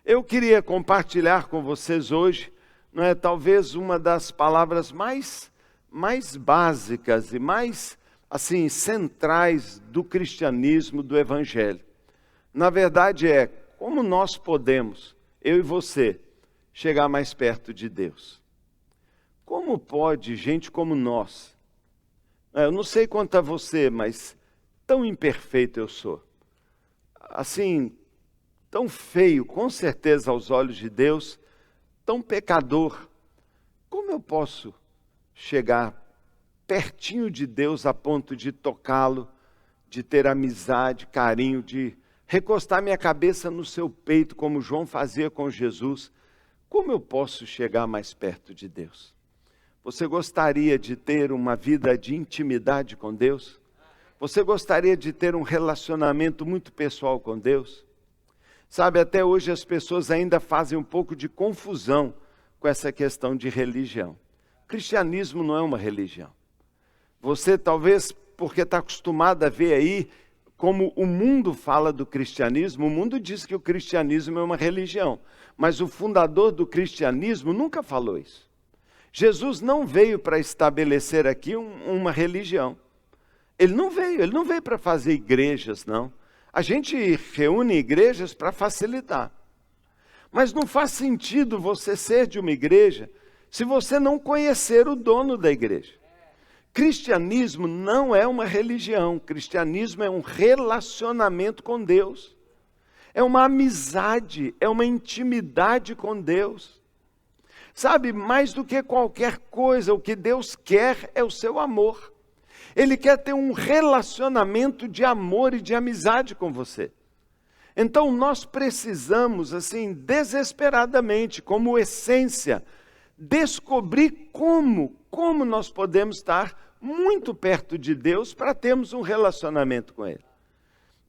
Eu queria compartilhar com vocês hoje, talvez uma das palavras mais básicas e mais assim centrais do cristianismo, do evangelho. Na verdade como nós podemos, eu e você, chegar mais perto de Deus. Como pode gente como nós? Eu não sei quanto a você, mas tão imperfeito eu sou. Assim, tão feio, com certeza, aos olhos de Deus, tão pecador. Como eu posso chegar pertinho de Deus a ponto de tocá-lo, de ter amizade, carinho, de recostar minha cabeça no seu peito, como João fazia com Jesus? Como eu posso chegar mais perto de Deus? Você gostaria de ter uma vida de intimidade com Deus? Você gostaria de ter um relacionamento muito pessoal com Deus? Sabe, até hoje as pessoas ainda fazem um pouco de confusão com essa questão de religião. O cristianismo não é uma religião. Você talvez, porque está acostumado a ver aí como o mundo fala do cristianismo, o mundo diz que o cristianismo é uma religião. Mas o fundador do cristianismo nunca falou isso. Jesus não veio para estabelecer aqui uma religião. Ele não veio para fazer igrejas, não. A gente reúne igrejas para facilitar. Mas não faz sentido você ser de uma igreja se você não conhecer o dono da igreja. Cristianismo não é uma religião. Cristianismo é um relacionamento com Deus. É uma amizade, é uma intimidade com Deus. Sabe, mais do que qualquer coisa, o que Deus quer é o seu amor. Ele quer ter um relacionamento de amor e de amizade com você. Então nós precisamos, assim, desesperadamente, como essência, descobrir como nós podemos estar muito perto de Deus para termos um relacionamento com Ele.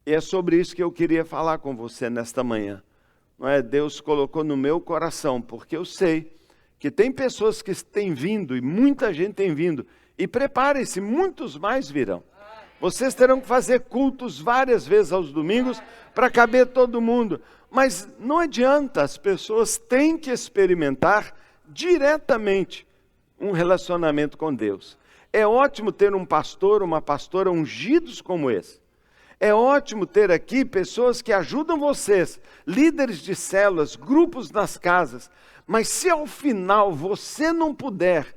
E é sobre isso que eu queria falar com você nesta manhã. Deus colocou no meu coração, porque eu sei que tem pessoas que têm vindo, e muita gente tem vindo, e preparem-se, muitos mais virão. Vocês terão que fazer cultos várias vezes aos domingos para caber todo mundo. Mas não adianta, as pessoas têm que experimentar diretamente um relacionamento com Deus. É ótimo ter um pastor, uma pastora ungidos como esse. É ótimo ter aqui pessoas que ajudam vocês, líderes de células, grupos nas casas. Mas se ao final você não puder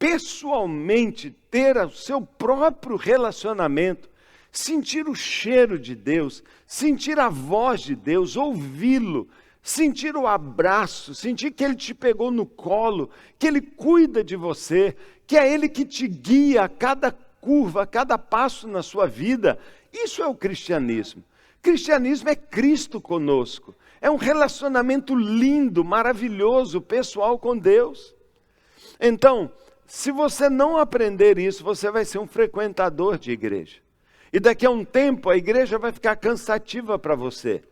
pessoalmente ter o seu próprio relacionamento, sentir o cheiro de Deus, sentir a voz de Deus, ouvi-lo, sentir o abraço, sentir que Ele te pegou no colo, que Ele cuida de você, que é Ele que te guia a cada curva, a cada passo na sua vida. Isso é o cristianismo. Cristianismo é Cristo conosco. É um relacionamento lindo, maravilhoso, pessoal com Deus. Então, se você não aprender isso, você vai ser um frequentador de igreja. E daqui a um tempo a igreja vai ficar cansativa para você.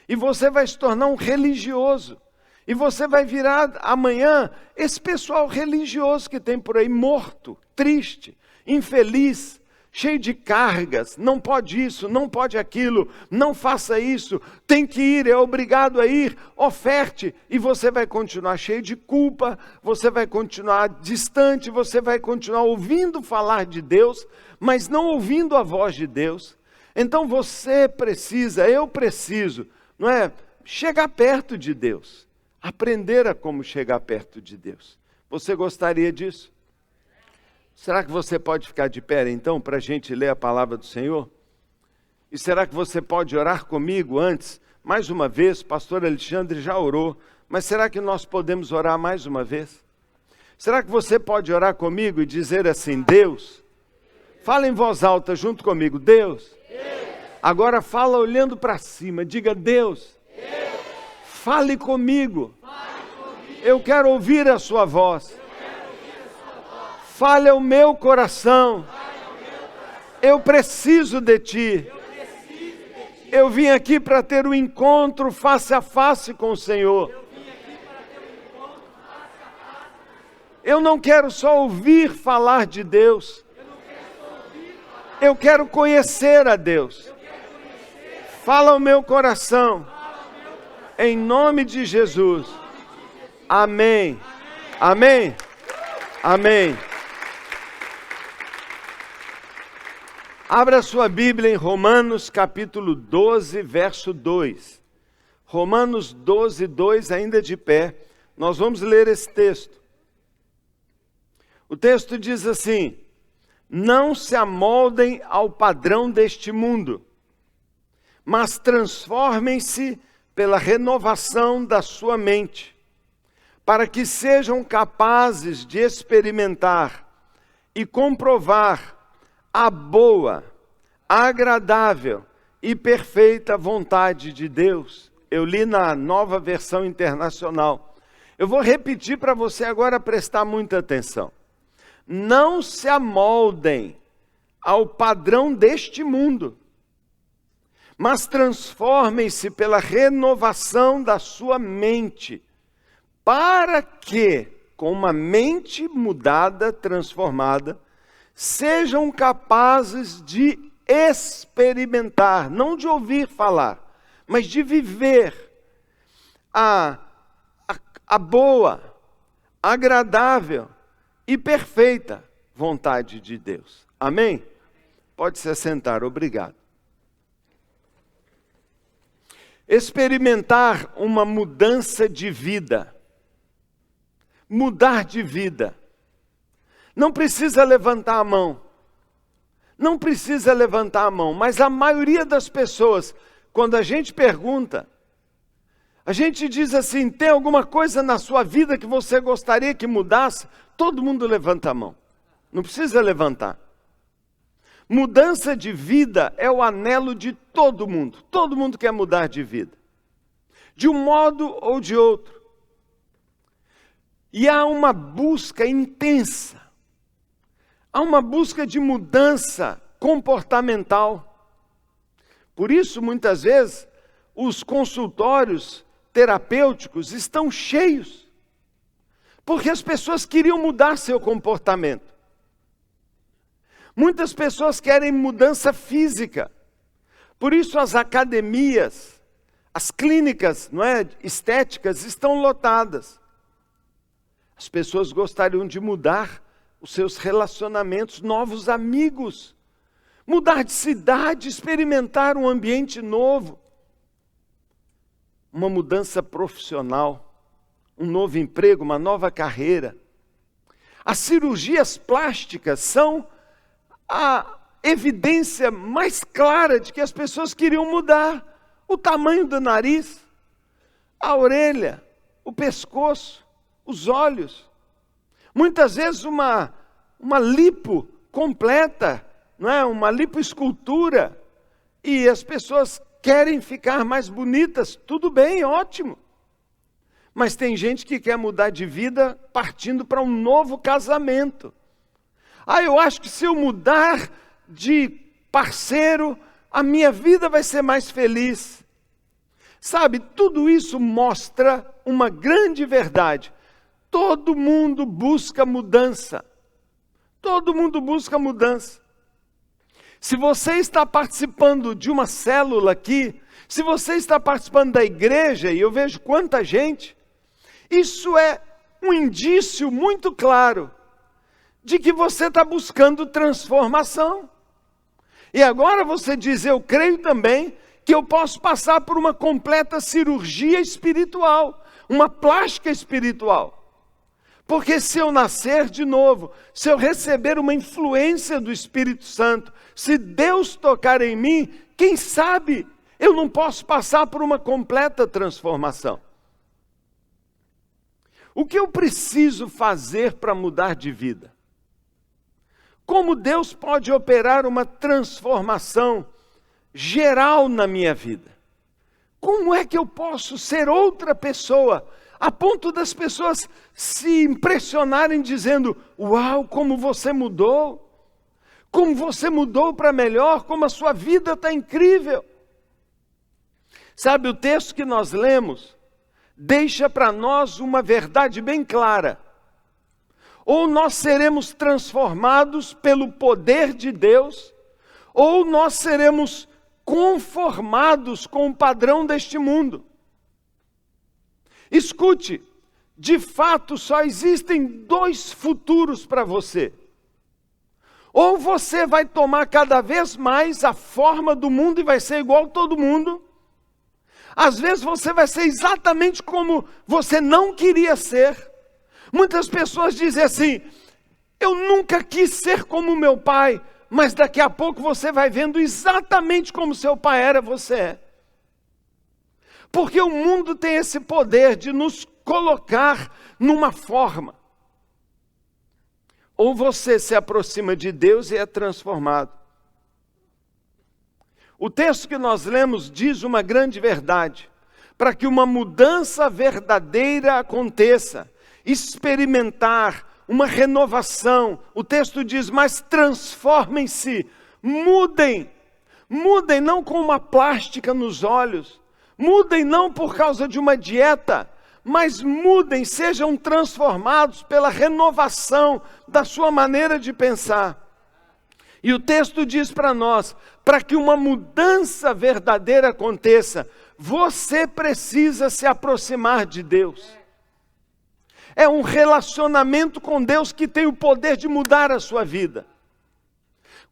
E você vai se tornar um religioso. E você vai virar amanhã esse pessoal religioso que tem por aí morto, triste, infeliz, cheio de cargas. Não pode isso, não pode aquilo, não faça isso, tem que ir, é obrigado a ir, oferte. E você vai continuar cheio de culpa, você vai continuar distante, você vai continuar ouvindo falar de Deus, mas não ouvindo a voz de Deus. Então você precisa, eu preciso, chegar perto de Deus, aprender a como chegar perto de Deus. Você gostaria disso? Será que você pode ficar de pé então para a gente ler a palavra do Senhor? E será que você pode orar comigo antes? Mais uma vez, pastor Alexandre já orou, mas será que nós podemos orar mais uma vez? Será que você pode orar comigo e dizer assim: Deus, fala em voz alta junto comigo, Deus. Agora fala olhando para cima, diga: Deus, fale comigo. Eu quero ouvir a sua voz. Fale ao meu coração. Eu preciso de ti. Eu vim aqui para ter um encontro face a face com o Senhor. Eu não quero só ouvir falar de Deus. Eu quero conhecer a Deus. Fala ao meu coração. Em nome de Jesus. Amém. Amém. Amém. Abra sua Bíblia em Romanos capítulo 12, verso 2. Romanos 12, 2, ainda de pé. Nós vamos ler esse texto. O texto diz assim: não se amoldem ao padrão deste mundo, mas transformem-se pela renovação da sua mente, para que sejam capazes de experimentar e comprovar a boa, agradável e perfeita vontade de Deus. Eu li na Nova Versão Internacional. Eu vou repetir para você agora prestar muita atenção. Não se amoldem ao padrão deste mundo, mas transformem-se pela renovação da sua mente, para que, com uma mente mudada, transformada, sejam capazes de experimentar, não de ouvir falar, mas de viver a boa, agradável e perfeita vontade de Deus. Amém? Pode se assentar, obrigado. Experimentar uma mudança de vida. Mudar de vida. Não precisa levantar a mão. Não precisa levantar a mão, mas a maioria das pessoas, quando a gente pergunta, a gente diz assim: tem alguma coisa na sua vida que você gostaria que mudasse? Todo mundo levanta a mão. Não precisa levantar. Mudança de vida é o anelo de todo mundo. Todo mundo quer mudar de vida, de um modo ou de outro. E há uma busca intensa. Há uma busca de mudança comportamental. Por isso, muitas vezes, os consultórios terapêuticos estão cheios, porque as pessoas queriam mudar seu comportamento. Muitas pessoas querem mudança física, por isso as academias, as clínicas, estéticas estão lotadas. As pessoas gostariam de mudar os seus relacionamentos, novos amigos, mudar de cidade, experimentar um ambiente novo, uma mudança profissional, um novo emprego, uma nova carreira. As cirurgias plásticas são a evidência mais clara de que as pessoas queriam mudar o tamanho do nariz, a orelha, o pescoço, os olhos. Muitas vezes uma lipo completa, uma lipoescultura, e as pessoas querem ficar mais bonitas. Tudo bem, ótimo. Mas tem gente que quer mudar de vida partindo para um novo casamento. Eu acho que se eu mudar de parceiro, a minha vida vai ser mais feliz. Sabe, tudo isso mostra uma grande verdade. Todo mundo busca mudança. Todo mundo busca mudança. Se você está participando de uma célula aqui, se você está participando da igreja, e eu vejo quanta gente, isso é um indício muito claro de que você está buscando transformação. E agora você diz: eu creio também que eu posso passar por uma completa cirurgia espiritual, uma plástica espiritual. Porque se eu nascer de novo, se eu receber uma influência do Espírito Santo, se Deus tocar em mim, quem sabe eu não posso passar por uma completa transformação. O que eu preciso fazer para mudar de vida? Como Deus pode operar uma transformação geral na minha vida? Como é que eu posso ser outra pessoa, a ponto das pessoas se impressionarem dizendo: uau, como você mudou! Como você mudou para melhor, como a sua vida está incrível! Sabe, o texto que nós lemos deixa para nós uma verdade bem clara. Ou nós seremos transformados pelo poder de Deus, ou nós seremos conformados com o padrão deste mundo. Escute, de fato só existem 2 futuros para você. Ou você vai tomar cada vez mais a forma do mundo e vai ser igual a todo mundo. Às vezes você vai ser exatamente como você não queria ser. Muitas pessoas dizem assim: eu nunca quis ser como meu pai, mas daqui a pouco você vai vendo exatamente como seu pai era, você é. Porque o mundo tem esse poder de nos colocar numa forma. Ou você se aproxima de Deus e é transformado. O texto que nós lemos diz uma grande verdade. Para que uma mudança verdadeira aconteça, experimentar uma renovação, o texto diz: mas transformem-se, mudem. Mudem não com uma plástica nos olhos, mudem não por causa de uma dieta, mas mudem, sejam transformados pela renovação da sua maneira de pensar. E o texto diz para nós, para que uma mudança verdadeira aconteça, você precisa se aproximar de Deus. É um relacionamento com Deus que tem o poder de mudar a sua vida.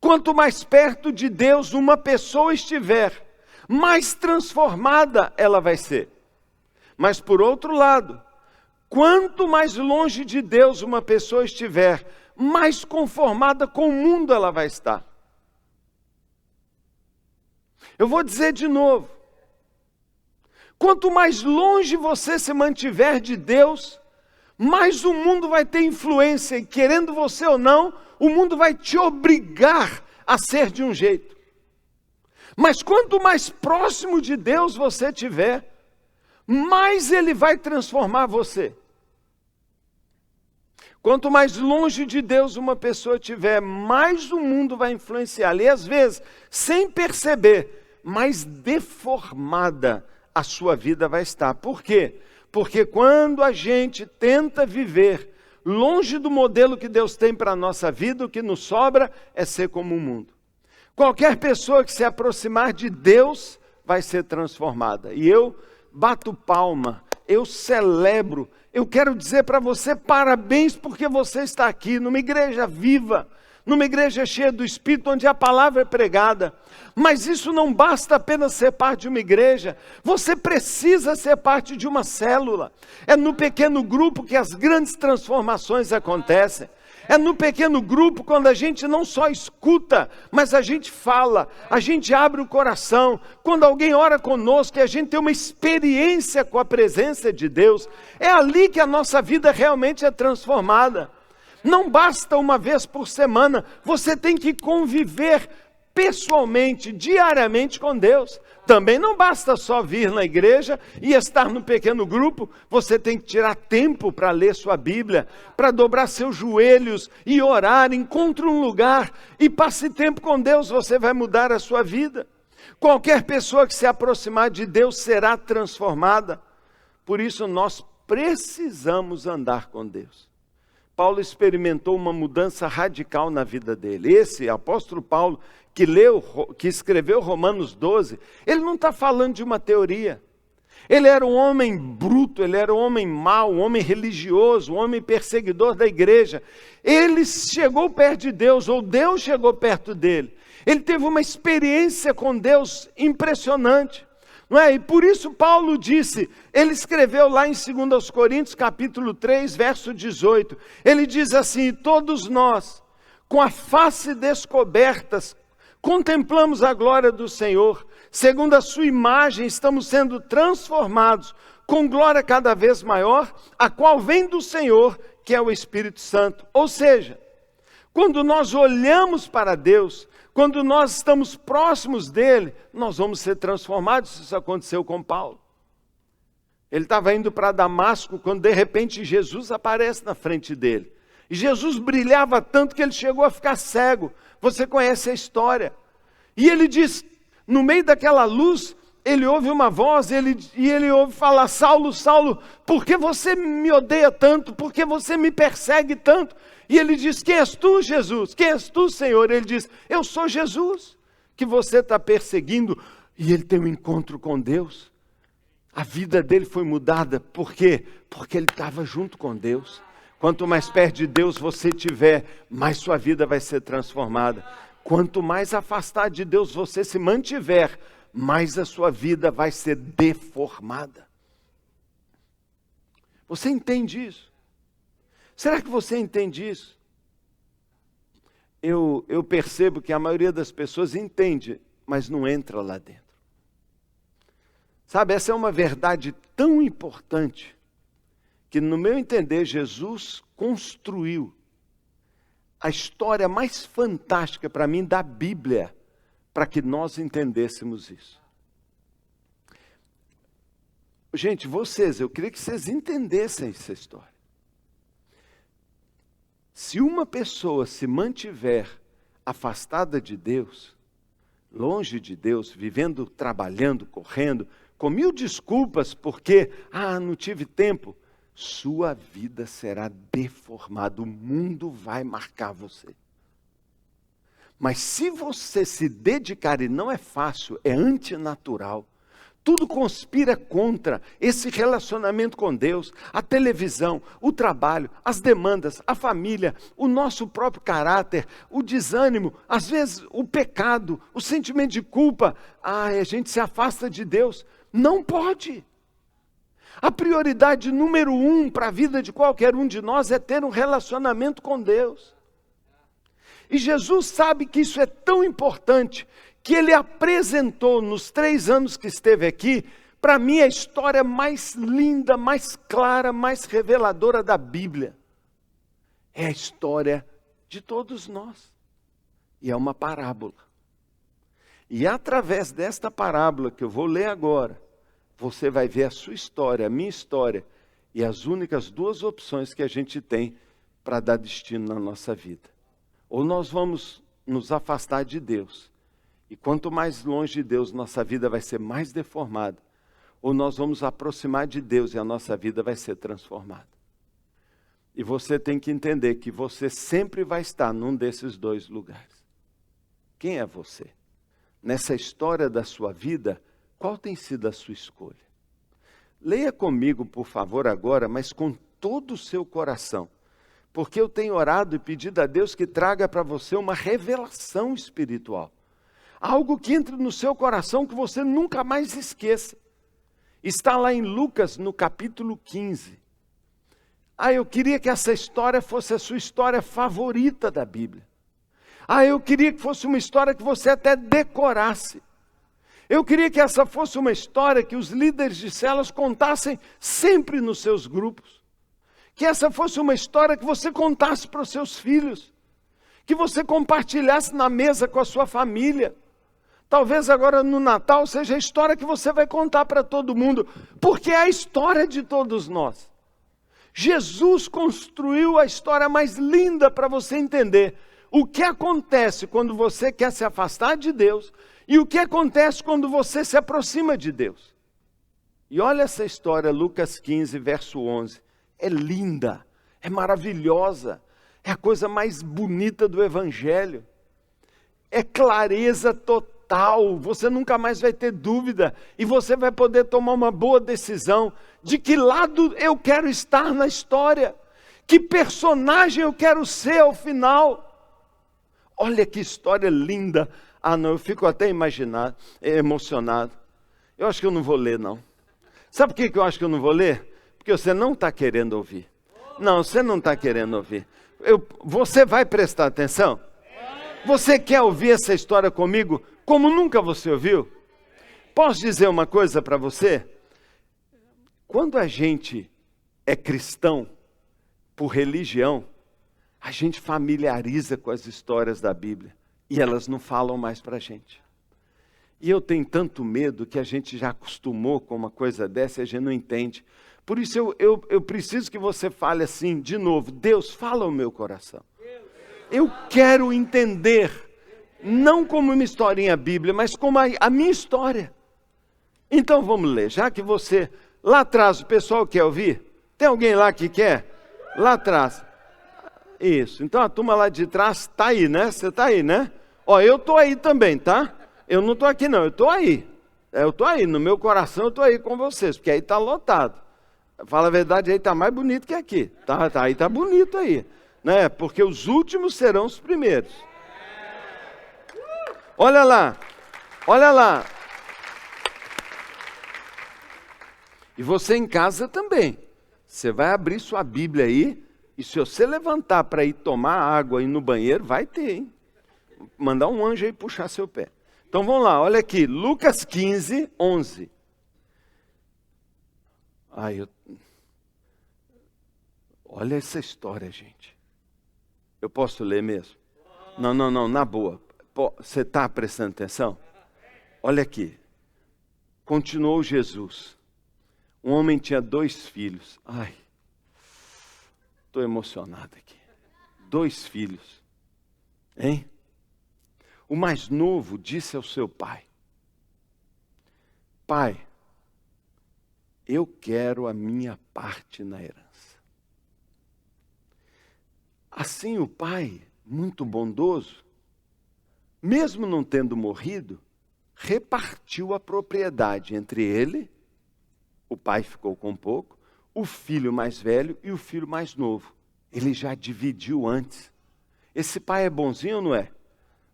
Quanto mais perto de Deus uma pessoa estiver, mais transformada ela vai ser. Mas por outro lado, quanto mais longe de Deus uma pessoa estiver, mais conformada com o mundo ela vai estar. Eu vou dizer de novo. Quanto mais longe você se mantiver de Deus, mais o mundo vai ter influência, e querendo você ou não, o mundo vai te obrigar a ser de um jeito. Mas quanto mais próximo de Deus você estiver, mais Ele vai transformar você. Quanto mais longe de Deus uma pessoa estiver, mais o mundo vai influenciá-la. E às vezes, sem perceber, mais deformada a sua vida vai estar. Por quê? Porque quando a gente tenta viver longe do modelo que Deus tem para a nossa vida, o que nos sobra é ser como o mundo. Qualquer pessoa que se aproximar de Deus vai ser transformada. E eu bato palma, eu celebro, eu quero dizer para você parabéns porque você está aqui numa igreja viva, numa igreja cheia do Espírito, onde a palavra é pregada. Mas isso não basta apenas ser parte de uma igreja, você precisa ser parte de uma célula. É no pequeno grupo que as grandes transformações acontecem. É no pequeno grupo quando a gente não só escuta, mas a gente fala, a gente abre o coração. Quando alguém ora conosco e a gente tem uma experiência com a presença de Deus, é ali que a nossa vida realmente é transformada. Não basta uma vez por semana, você tem que conviver pessoalmente, diariamente com Deus. Também não basta só vir na igreja e estar no pequeno grupo, você tem que tirar tempo para ler sua Bíblia, para dobrar seus joelhos e orar. Encontre um lugar e passe tempo com Deus, você vai mudar a sua vida. Qualquer pessoa que se aproximar de Deus será transformada. Por isso nós precisamos andar com Deus. Paulo experimentou uma mudança radical na vida dele. Esse apóstolo Paulo, que escreveu Romanos 12, ele não está falando de uma teoria. Ele era um homem bruto, ele era um homem mau, um homem religioso, um homem perseguidor da igreja. Ele chegou perto de Deus, ou Deus chegou perto dele. Ele teve uma experiência com Deus impressionante. Não é? E por isso Paulo disse, ele escreveu lá em 2 Coríntios capítulo 3, verso 18, ele diz assim: todos nós, com a face descobertas, contemplamos a glória do Senhor, segundo a sua imagem estamos sendo transformados, com glória cada vez maior, a qual vem do Senhor, que é o Espírito Santo. Ou seja, quando nós olhamos para Deus, quando nós estamos próximos dele, nós vamos ser transformados. Isso aconteceu com Paulo. Ele estava indo para Damasco, quando de repente Jesus aparece na frente dele. E Jesus brilhava tanto que ele chegou a ficar cego. Você conhece a história. E ele diz, no meio daquela luz, ele ouve uma voz, e ele ouve falar: Saulo, Saulo, por que você me odeia tanto? Por que você me persegue tanto? E ele diz: quem és tu, Jesus? Quem és tu, Senhor? Ele diz: eu sou Jesus, que você está perseguindo. E ele tem um encontro com Deus. A vida dele foi mudada. Por quê? Porque ele estava junto com Deus. Quanto mais perto de Deus você estiver, mais sua vida vai ser transformada. Quanto mais afastado de Deus você se mantiver, mais a sua vida vai ser deformada. Você entende isso? Será que você entende isso? Eu percebo que a maioria das pessoas entende, mas não entra lá dentro. Sabe, essa é uma verdade tão importante, que no meu entender, Jesus construiu a história mais fantástica para mim da Bíblia, para que nós entendêssemos isso. Gente, eu queria que vocês entendessem essa história. Se uma pessoa se mantiver afastada de Deus, longe de Deus, vivendo, trabalhando, correndo, com mil desculpas porque, não tive tempo, sua vida será deformada, o mundo vai marcar você. Mas se você se dedicar, e não é fácil, é antinatural, tudo conspira contra esse relacionamento com Deus, a televisão, o trabalho, as demandas, a família, o nosso próprio caráter, o desânimo, às vezes o pecado, o sentimento de culpa, a gente se afasta de Deus. Não pode. A prioridade número 1 para a vida de qualquer um de nós é ter um relacionamento com Deus. E Jesus sabe que isso é tão importante, que Ele apresentou nos 3 anos que esteve aqui, para mim a história mais linda, mais clara, mais reveladora da Bíblia. É a história de todos nós. E é uma parábola. E através desta parábola que eu vou ler agora, você vai ver a sua história, a minha história, e as únicas 2 opções que a gente tem para dar destino na nossa vida. Ou nós vamos nos afastar de Deus, e quanto mais longe de Deus, nossa vida vai ser mais deformada, ou nós vamos aproximar de Deus e a nossa vida vai ser transformada. E você tem que entender que você sempre vai estar num desses 2 lugares. Quem é você? Nessa história da sua vida, qual tem sido a sua escolha? Leia comigo, por favor, agora, mas com todo o seu coração. Porque eu tenho orado e pedido a Deus que traga para você uma revelação espiritual. Algo que entre no seu coração que você nunca mais esqueça. Está lá em Lucas, no capítulo 15. Eu queria que essa história fosse a sua história favorita da Bíblia. Eu queria que fosse uma história que você até decorasse. Eu queria que essa fosse uma história que os líderes de células contassem sempre nos seus grupos. Que essa fosse uma história que você contasse para os seus filhos. Que você compartilhasse na mesa com a sua família. Talvez agora no Natal seja a história que você vai contar para todo mundo. Porque é a história de todos nós. Jesus construiu a história mais linda para você entender o que acontece quando você quer se afastar de Deus e o que acontece quando você se aproxima de Deus. E olha essa história, Lucas 15, verso 11. É linda, é maravilhosa, é a coisa mais bonita do Evangelho. É clareza total, você nunca mais vai ter dúvida e você vai poder tomar uma boa decisão de que lado eu quero estar na história, que personagem eu quero ser ao final. Olha que história linda. Não, eu fico até emocionado. Eu acho que eu não vou ler, não. Sabe por que eu acho que eu não vou ler? Porque você não está querendo ouvir. Não, você não está querendo ouvir. Você vai prestar atenção? Você quer ouvir essa história comigo como nunca você ouviu? Posso dizer uma coisa para você? Quando a gente é cristão por religião, a gente familiariza com as histórias da Bíblia e elas não falam mais para a gente. E eu tenho tanto medo que a gente já acostumou com uma coisa dessa e a gente não entende. Por isso eu preciso que você fale assim, de novo, Deus, fala ao meu coração. Eu quero entender, não como uma historinha bíblica, mas como a minha história. Então vamos ler, já que você, lá atrás, o pessoal quer ouvir? Tem alguém lá que quer? Lá atrás. Isso, então a turma lá de trás está aí, né? Você está aí, né? Eu estou aí também, tá? Eu não estou aqui não, eu estou aí. Eu estou aí, no meu coração eu estou aí com vocês, porque aí está lotado. Fala a verdade, aí está mais bonito que aqui. Aí está bonito aí. Né? Porque os últimos serão os primeiros. Olha lá, olha lá. E você em casa também. Você vai abrir sua Bíblia aí, e se você levantar para ir tomar água aí no banheiro, vai ter, hein? Mandar um anjo aí puxar seu pé. Então vamos lá, olha aqui, Lucas 15, 11. Olha essa história, gente. Eu posso ler mesmo? Não, na boa. Você está prestando atenção? Olha aqui. Continuou Jesus. Um homem tinha 2 filhos. Estou emocionado aqui. 2 filhos. Hein? O mais novo disse ao seu pai: Pai, eu quero a minha parte na herança. Assim o pai, muito bondoso, mesmo não tendo morrido, repartiu a propriedade entre ele, o pai ficou com pouco, o filho mais velho e o filho mais novo. Ele já dividiu antes. Esse pai é bonzinho ou não é?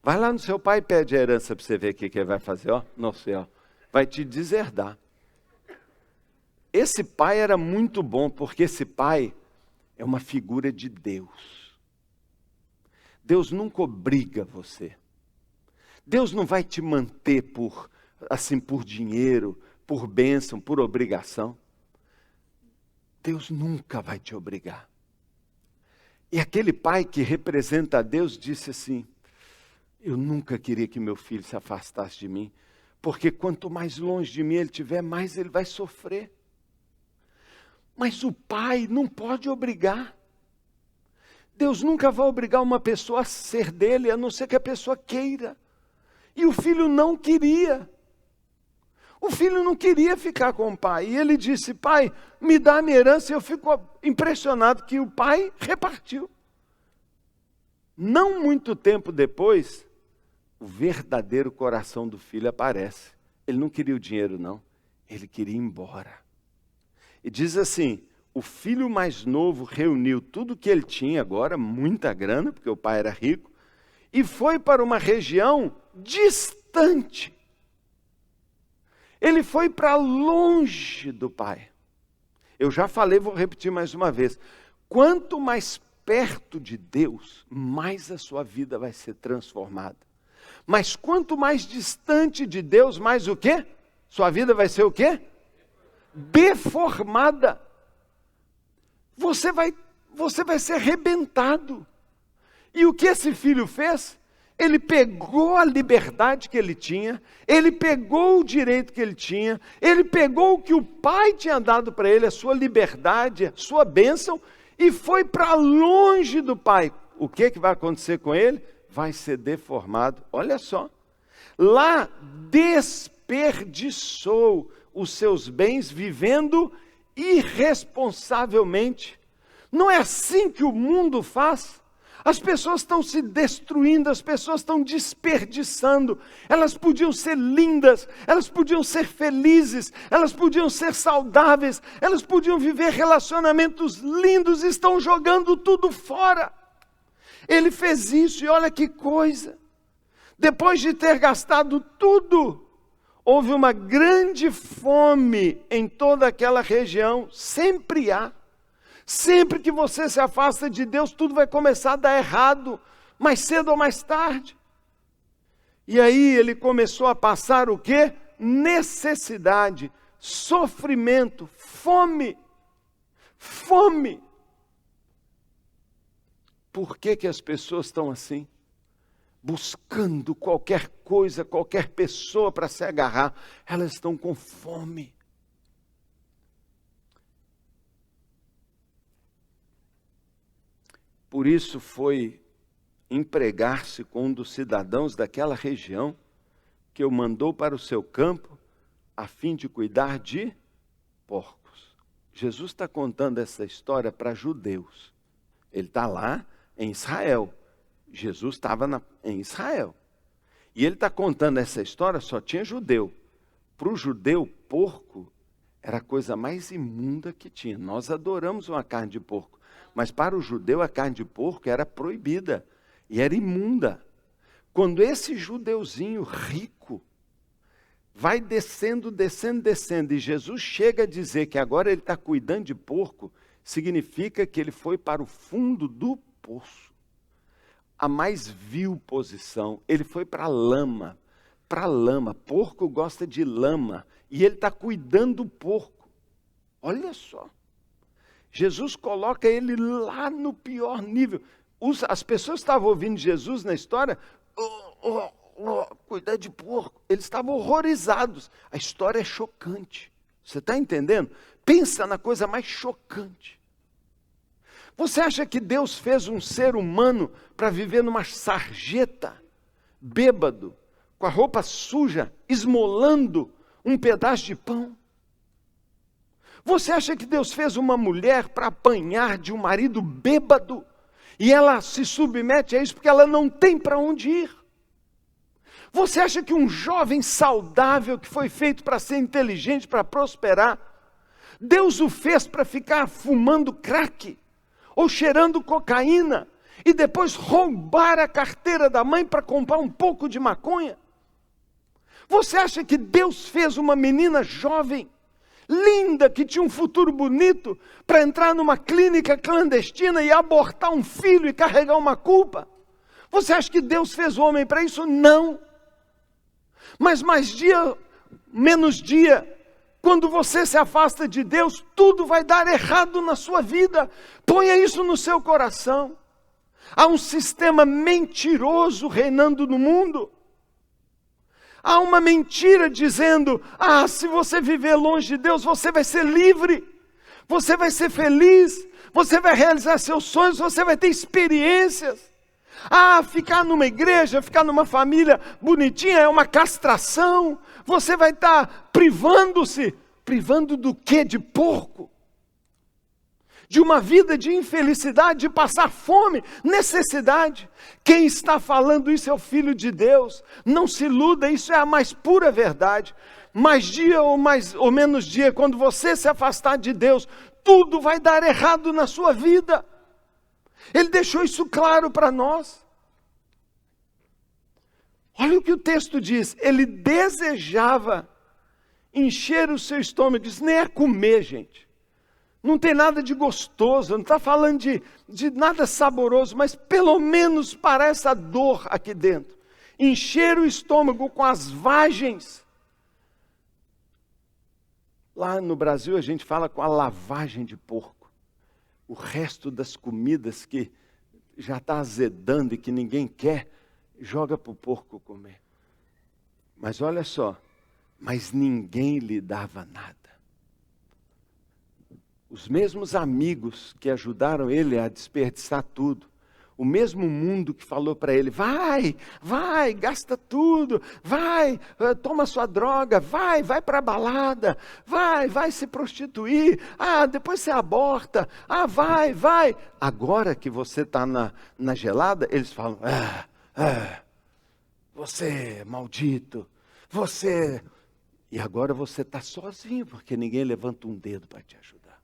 Vai lá no seu pai e pede a herança para você ver o que ele vai fazer, ó, no céu. Vai te deserdar. Esse pai era muito bom, porque esse pai é uma figura de Deus. Deus nunca obriga você. Deus não vai te manter por dinheiro, por bênção, por obrigação. Deus nunca vai te obrigar. E aquele pai que representa a Deus disse assim: eu nunca queria que meu filho se afastasse de mim, porque quanto mais longe de mim ele estiver, mais ele vai sofrer. Mas o pai não pode obrigar. Deus nunca vai obrigar uma pessoa a ser dele, a não ser que a pessoa queira. E o filho não queria. O filho não queria ficar com o pai. E ele disse: pai, me dá a minha herança. E eu fico impressionado que o pai repartiu. Não muito tempo depois, o verdadeiro coração do filho aparece. Ele não queria o dinheiro, não. Ele queria ir embora. E diz assim: o filho mais novo reuniu tudo que ele tinha agora, muita grana, porque o pai era rico, e foi para uma região distante. Ele foi para longe do pai. Eu já falei, vou repetir mais uma vez. Quanto mais perto de Deus, mais a sua vida vai ser transformada. Mas quanto mais distante de Deus, mais o quê? Sua vida vai ser o quê? Deformada. Você vai ser arrebentado. E o que esse filho fez? Ele pegou a liberdade que ele tinha, ele pegou o direito que ele tinha, ele pegou o que o pai tinha dado para ele, a sua liberdade, a sua bênção, e foi para longe do pai. O que vai acontecer com ele? Vai ser deformado. Olha só. Lá desperdiçou os seus bens vivendo irresponsavelmente. Não é assim que o mundo faz? As pessoas estão se destruindo, as pessoas estão desperdiçando. Elas podiam ser lindas, elas podiam ser felizes, elas podiam ser saudáveis, elas podiam viver relacionamentos lindos e estão jogando tudo fora. Ele fez isso e olha que coisa. Depois de ter gastado tudo, houve uma grande fome em toda aquela região. Sempre há. Sempre que você se afasta de Deus, tudo vai começar a dar errado, mais cedo ou mais tarde. E aí ele começou a passar o quê? Necessidade, sofrimento, fome. Fome. Por que as pessoas estão assim? Buscando qualquer coisa, qualquer pessoa para se agarrar. Elas estão com fome. Por isso foi empregar-se com um dos cidadãos daquela região, que o mandou para o seu campo, a fim de cuidar de porcos. Jesus está contando essa história para judeus. Ele está lá em Israel. Jesus estava em Israel. E ele está contando essa história, só tinha judeu. Para o judeu, porco era a coisa mais imunda que tinha. Nós adoramos uma carne de porco, mas para o judeu a carne de porco era proibida e era imunda. Quando esse judeuzinho rico vai descendo, descendo, descendo, e Jesus chega a dizer que agora ele está cuidando de porco, significa que ele foi para o fundo do poço. A mais vil posição, ele foi para a lama. Para a lama, porco gosta de lama, e ele está cuidando do porco. Olha só, Jesus coloca ele lá no pior nível. As pessoas que estavam ouvindo Jesus na história, cuidar de porco, eles estavam horrorizados. A história é chocante, você está entendendo? Pensa na coisa mais chocante. Você acha que Deus fez um ser humano para viver numa sarjeta, bêbado, com a roupa suja, esmolando um pedaço de pão? Você acha que Deus fez uma mulher para apanhar de um marido bêbado? E ela se submete a isso porque ela não tem para onde ir? Você acha que um jovem saudável que foi feito para ser inteligente, para prosperar, Deus o fez para ficar fumando crack ou cheirando cocaína e depois roubar a carteira da mãe para comprar um pouco de maconha? Você acha que Deus fez uma menina jovem, linda, que tinha um futuro bonito, para entrar numa clínica clandestina e abortar um filho e carregar uma culpa? Você acha que Deus fez o homem para isso? Não. Mas mais dia, menos dia, quando você se afasta de Deus, tudo vai dar errado na sua vida. Ponha isso no seu coração. Há um sistema mentiroso reinando no mundo. Há uma mentira dizendo, se você viver longe de Deus, você vai ser livre, você vai ser feliz, você vai realizar seus sonhos, você vai ter experiências. Ficar numa igreja, ficar numa família bonitinha é uma castração. Você vai estar privando-se. Privando do quê? De porco. De uma vida de infelicidade, de passar fome, necessidade. Quem está falando isso é o Filho de Deus. Não se iluda, isso é a mais pura verdade. Mais dia ou menos dia, quando você se afastar de Deus, tudo vai dar errado na sua vida. Ele deixou isso claro para nós. Olha o que o texto diz. Ele desejava encher o seu estômago. Isso nem é comer, gente. Não tem nada de gostoso. Não está falando de nada saboroso. Mas pelo menos para essa dor aqui dentro. Encher o estômago com as vagens. Lá no Brasil a gente fala com a lavagem de porco. O resto das comidas que já está azedando e que ninguém quer, joga para o porco comer. Mas olha só, mas ninguém lhe dava nada. Os mesmos amigos que ajudaram ele a desperdiçar tudo, o mesmo mundo que falou para ele, vai, gasta tudo, vai, toma sua droga, vai para a balada, vai se prostituir, depois você aborta, vai. Agora que você está na gelada, eles falam, você é maldito, você... E agora você está sozinho, porque ninguém levanta um dedo para te ajudar.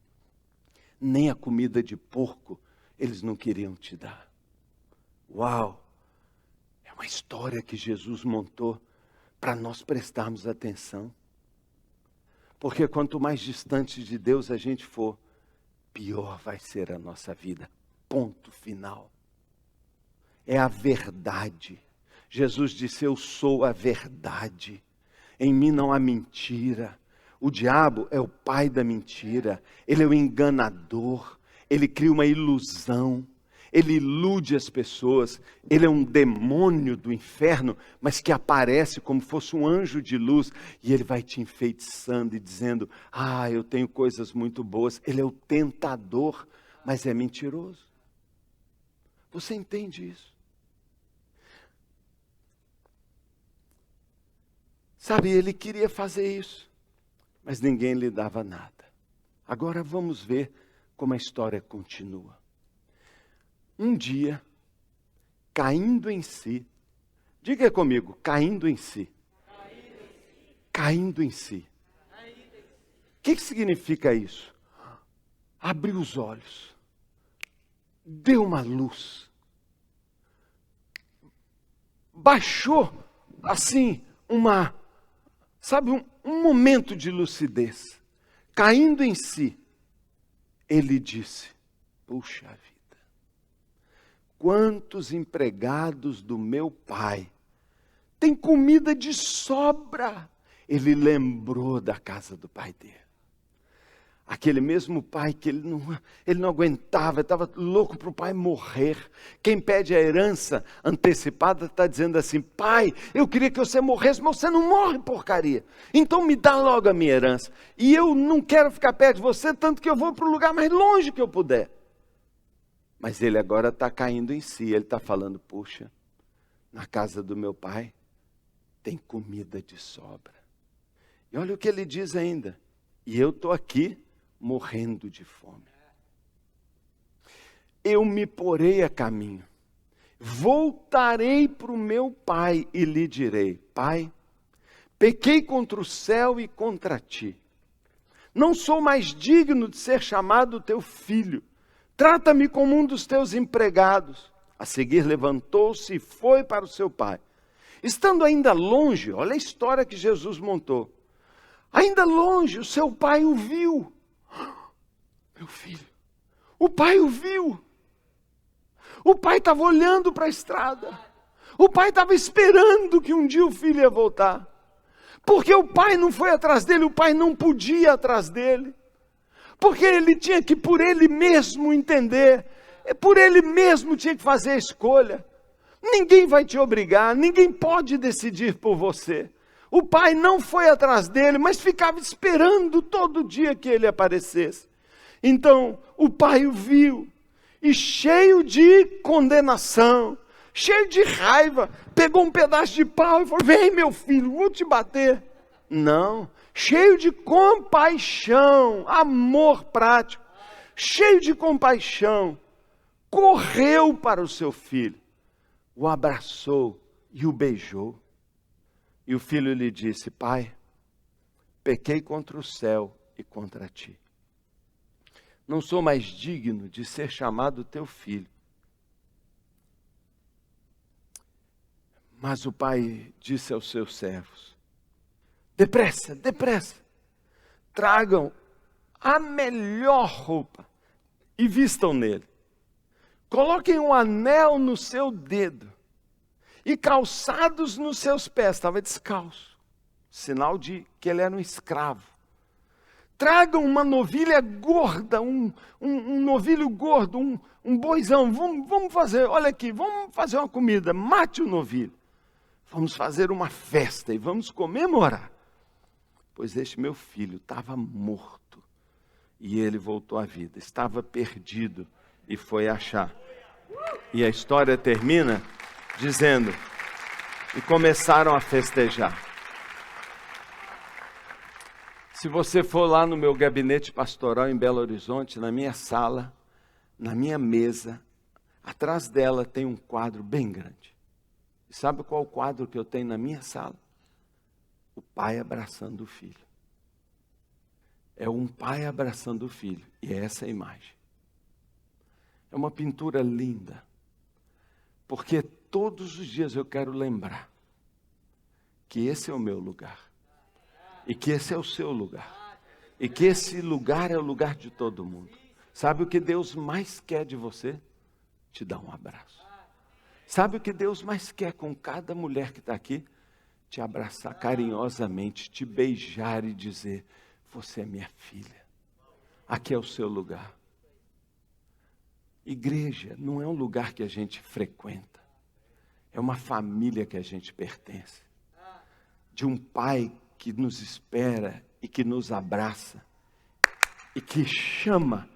Nem a comida de porco eles não queriam te dar. Uau! É uma história que Jesus montou para nós prestarmos atenção. Porque quanto mais distante de Deus a gente for, pior vai ser a nossa vida. Ponto final. É a verdade. Jesus disse, eu sou a verdade. Em mim não há mentira. O diabo é o pai da mentira. Ele é o enganador. Ele cria uma ilusão. Ele ilude as pessoas, ele é um demônio do inferno, mas que aparece como fosse um anjo de luz, e ele vai te enfeitiçando e dizendo, eu tenho coisas muito boas. Ele é o tentador, mas é mentiroso. Você entende isso? Sabe, ele queria fazer isso, mas ninguém lhe dava nada. Agora vamos ver como a história continua. Um dia, caindo em si, diga comigo, caindo em si. caindo em si. O que significa isso? Abriu os olhos, deu uma luz, baixou assim um momento de lucidez. Caindo em si, ele disse: puxa vida, quantos empregados do meu pai têm comida de sobra. Ele lembrou da casa do pai dele. Aquele mesmo pai que ele não aguentava, estava louco para o pai morrer. Quem pede a herança antecipada está dizendo assim: pai, eu queria que você morresse, mas você não morre, porcaria. Então me dá logo a minha herança. E eu não quero ficar perto de você, tanto que eu vou para o lugar mais longe que eu puder. Mas ele agora está caindo em si, ele está falando: puxa, na casa do meu pai tem comida de sobra. E olha o que ele diz ainda: e eu estou aqui morrendo de fome. Eu me porei a caminho, voltarei para o meu pai e lhe direi: pai, pequei contra o céu e contra ti. Não sou mais digno de ser chamado teu filho. Trata-me como um dos teus empregados. A seguir levantou-se e foi para o seu pai. Estando ainda longe, olha a história que Jesus montou. Ainda longe, o seu pai o viu. Meu filho, o pai o viu. O pai estava olhando para a estrada. O pai estava esperando que um dia o filho ia voltar. Porque o pai não foi atrás dele, o pai não podia ir atrás dele. Porque ele tinha que por ele mesmo entender. Por ele mesmo tinha que fazer a escolha. Ninguém vai te obrigar, ninguém pode decidir por você. O pai não foi atrás dele, mas ficava esperando todo dia que ele aparecesse. Então, o pai o viu, e cheio de condenação, cheio de raiva, pegou um pedaço de pau e falou: vem, meu filho, vou te bater. Não, cheio de compaixão, amor prático, cheio de compaixão, correu para o seu filho, o abraçou e o beijou. E o filho lhe disse: pai, pequei contra o céu e contra ti. Não sou mais digno de ser chamado teu filho. Mas o pai disse aos seus servos: depressa, depressa, tragam a melhor roupa e vistam nele. Coloquem um anel no seu dedo e calçados nos seus pés. Estava descalço, sinal de que ele era um escravo. Tragam uma novilha gorda, um novilho gordo, um boizão. Vamos fazer, olha aqui, vamos fazer uma comida. Mate o novilho. Vamos fazer uma festa e vamos comemorar. Pois este meu filho estava morto e ele voltou à vida. Estava perdido e foi achar. E a história termina dizendo: e começaram a festejar. Se você for lá no meu gabinete pastoral em Belo Horizonte, na minha sala, na minha mesa, atrás dela tem um quadro bem grande. E sabe qual o quadro que eu tenho na minha sala? O pai abraçando o filho. É um pai abraçando o filho, e é essa a imagem. É uma pintura linda, porque todos os dias eu quero lembrar que esse é o meu lugar. E que esse é o seu lugar. E que esse lugar é o lugar de todo mundo. Sabe o que Deus mais quer de você? Te dar um abraço. Sabe o que Deus mais quer com cada mulher que está aqui? Te abraçar carinhosamente, te beijar e dizer: você é minha filha. Aqui é o seu lugar. Igreja não é um lugar que a gente frequenta. É uma família que a gente pertence. De um pai que nos espera e que nos abraça, e que chama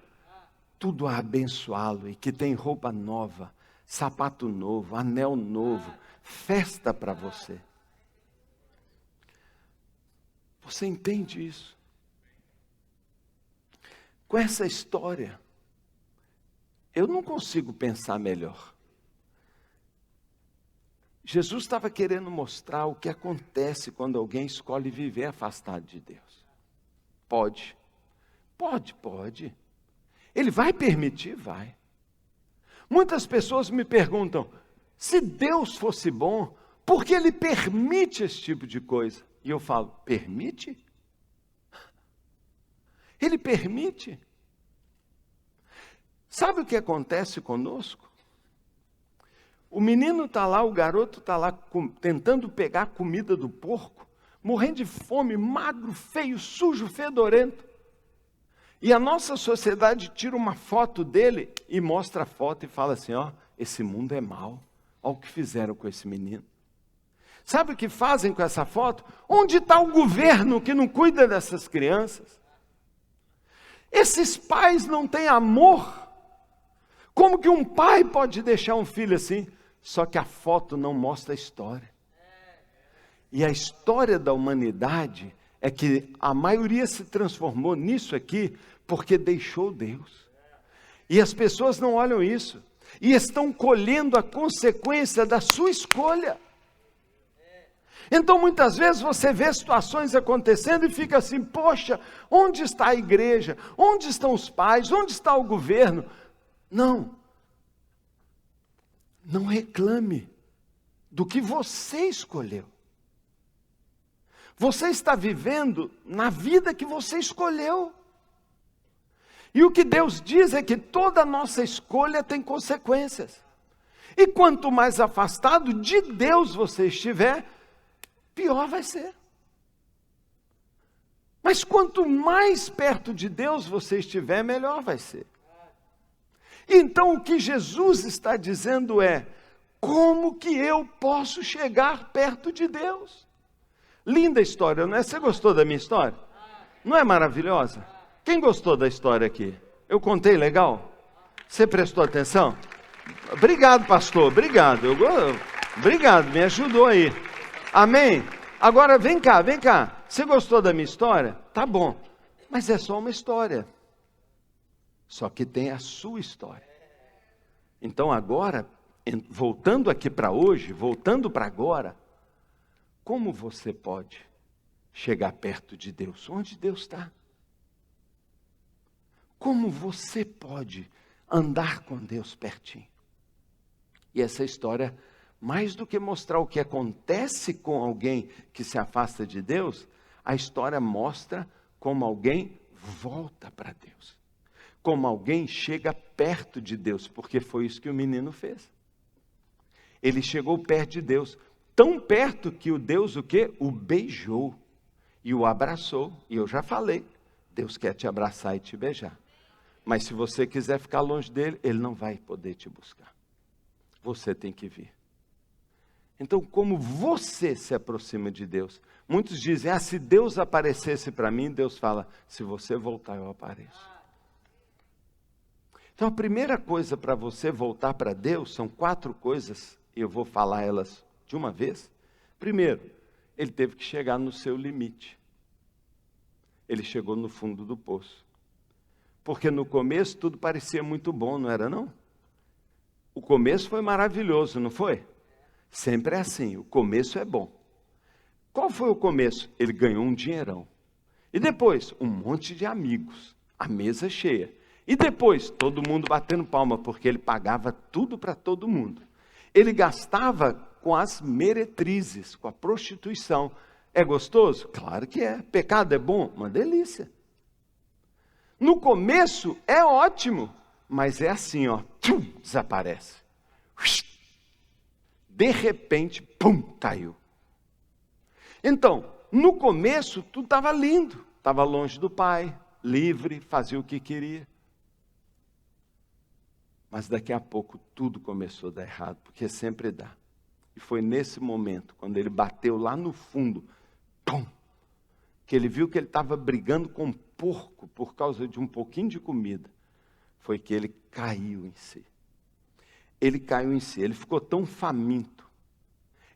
tudo a abençoá-lo, e que tem roupa nova, sapato novo, anel novo, festa para você. Você entende isso? Com essa história, eu não consigo pensar melhor. Jesus estava querendo mostrar o que acontece quando alguém escolhe viver afastado de Deus. Pode. Ele vai permitir? Vai. Muitas pessoas me perguntam, se Deus fosse bom, por que Ele permite esse tipo de coisa? E eu falo, permite? Ele permite. Sabe o que acontece conosco? O menino está lá, o garoto está lá tentando pegar a comida do porco, morrendo de fome, magro, feio, sujo, fedorento. E a nossa sociedade tira uma foto dele e mostra a foto e fala assim, ó, esse mundo é mau. Olha o que fizeram com esse menino. Sabe o que fazem com essa foto? Onde está o governo que não cuida dessas crianças? Esses pais não têm amor. Como que um pai pode deixar um filho assim? Só que a foto não mostra a história. E a história da humanidade é que a maioria se transformou nisso aqui porque deixou Deus. E as pessoas não olham isso. E estão colhendo a consequência da sua escolha. Então muitas vezes você vê situações acontecendo e fica assim, poxa, onde está a igreja? Onde estão os pais? Onde está o governo? Não reclame do que você escolheu. Você está vivendo na vida que você escolheu. E o que Deus diz é que toda nossa escolha tem consequências. E quanto mais afastado de Deus você estiver, pior vai ser. Mas quanto mais perto de Deus você estiver, melhor vai ser. Então o que Jesus está dizendo é, como que eu posso chegar perto de Deus? Linda história, não é? Você gostou da minha história? Não é maravilhosa? Quem gostou da história aqui? Eu contei legal? Você prestou atenção? Obrigado, pastor, obrigado. Obrigado, me ajudou aí. Amém? Agora vem cá. Você gostou da minha história? Tá bom, mas é só uma história. Só que tem a sua história. Então agora, voltando aqui para hoje, voltando para agora, como você pode chegar perto de Deus? Onde Deus está? Como você pode andar com Deus pertinho? E essa história, mais do que mostrar o que acontece com alguém que se afasta de Deus, a história mostra como alguém volta para Deus. Como alguém chega perto de Deus, porque foi isso que o menino fez. Ele chegou perto de Deus, tão perto que o Deus o quê? O beijou e o abraçou. E eu já falei, Deus quer te abraçar e te beijar. Mas se você quiser ficar longe dele, ele não vai poder te buscar. Você tem que vir. Então, como você se aproxima de Deus? Muitos dizem, se Deus aparecesse para mim, Deus fala, se você voltar, eu apareço. Então, a primeira coisa para você voltar para Deus, são 4 coisas, e eu vou falar elas de uma vez. Primeiro, ele teve que chegar no seu limite. Ele chegou no fundo do poço. Porque no começo tudo parecia muito bom, não era não? O começo foi maravilhoso, não foi? Sempre é assim, o começo é bom. Qual foi o começo? Ele ganhou um dinheirão. E depois, um monte de amigos, a mesa cheia. E depois, todo mundo batendo palma, porque ele pagava tudo para todo mundo. Ele gastava com as meretrizes, com a prostituição. É gostoso? Claro que é. Pecado é bom? Uma delícia. No começo é ótimo, mas é assim, ó, desaparece. De repente, pum, caiu. Então, no começo tudo estava lindo, estava longe do pai, livre, fazia o que queria. Mas daqui a pouco tudo começou a dar errado, porque sempre dá. E foi nesse momento, quando ele bateu lá no fundo, pum, que ele viu que ele estava brigando com um porco por causa de um pouquinho de comida, foi que ele caiu em si. Ele caiu em si, ele ficou tão faminto,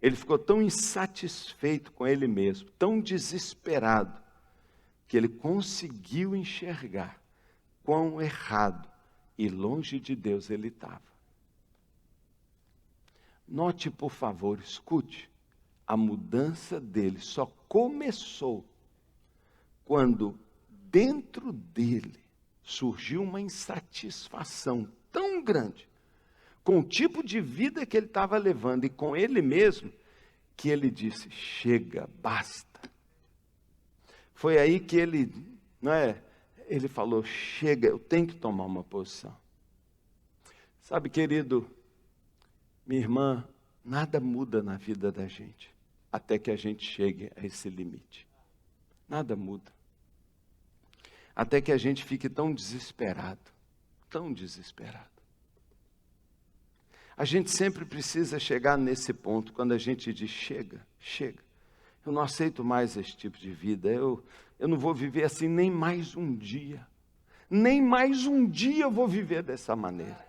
ele ficou tão insatisfeito com ele mesmo, tão desesperado, que ele conseguiu enxergar quão errado e longe de Deus ele estava. Note, por favor, escute, a mudança dele só começou quando dentro dele surgiu uma insatisfação tão grande com o tipo de vida que ele estava levando e com ele mesmo, que ele disse, chega, basta. Foi aí que ele, ele falou, chega, eu tenho que tomar uma posição. Sabe, querido, minha irmã, nada muda na vida da gente, até que a gente chegue a esse limite. Nada muda. Até que a gente fique tão desesperado, tão desesperado. A gente sempre precisa chegar nesse ponto, quando a gente diz, chega, chega. Eu não aceito mais esse tipo de vida, eu não vou viver assim nem mais um dia. Nem mais um dia eu vou viver dessa maneira.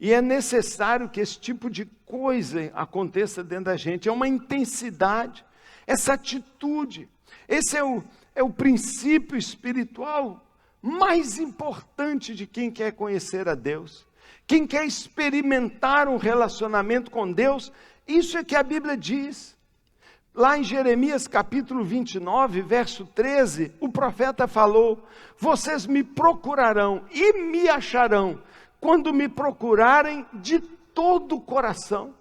E é necessário que esse tipo de coisa aconteça dentro da gente. É uma intensidade, essa atitude. Esse é o princípio espiritual mais importante de quem quer conhecer a Deus. Quem quer experimentar um relacionamento com Deus, isso é que a Bíblia diz. Lá em Jeremias capítulo 29, verso 13, o profeta falou, vocês me procurarão e me acharão, quando me procurarem de todo o coração.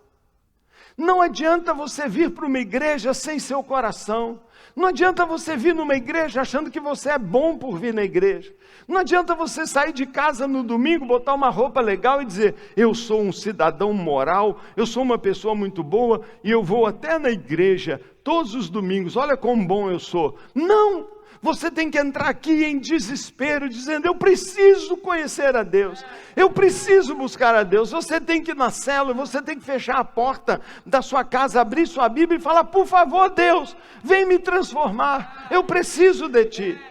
Não adianta você vir para uma igreja sem seu coração. Não adianta você vir numa igreja achando que você é bom por vir na igreja. Não adianta você sair de casa no domingo, botar uma roupa legal e dizer, eu sou um cidadão moral, eu sou uma pessoa muito boa e eu vou até na igreja todos os domingos, olha como bom eu sou. Não! Você tem que entrar aqui em desespero, dizendo, eu preciso conhecer a Deus, eu preciso buscar a Deus. Você tem que ir na célula, você tem que fechar a porta da sua casa, abrir sua Bíblia e falar, por favor Deus, vem me transformar, eu preciso de Ti.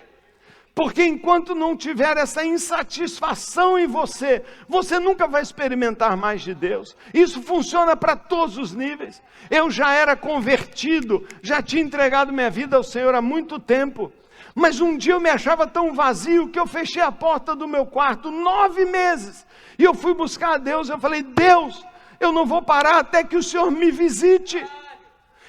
Porque enquanto não tiver essa insatisfação em você, você nunca vai experimentar mais de Deus. Isso funciona para todos os níveis. Eu já era convertido, já tinha entregado minha vida ao Senhor há muito tempo. Mas um dia eu me achava tão vazio que eu fechei a porta do meu quarto 9 meses. E eu fui buscar a Deus, eu falei, Deus, eu não vou parar até que o Senhor me visite.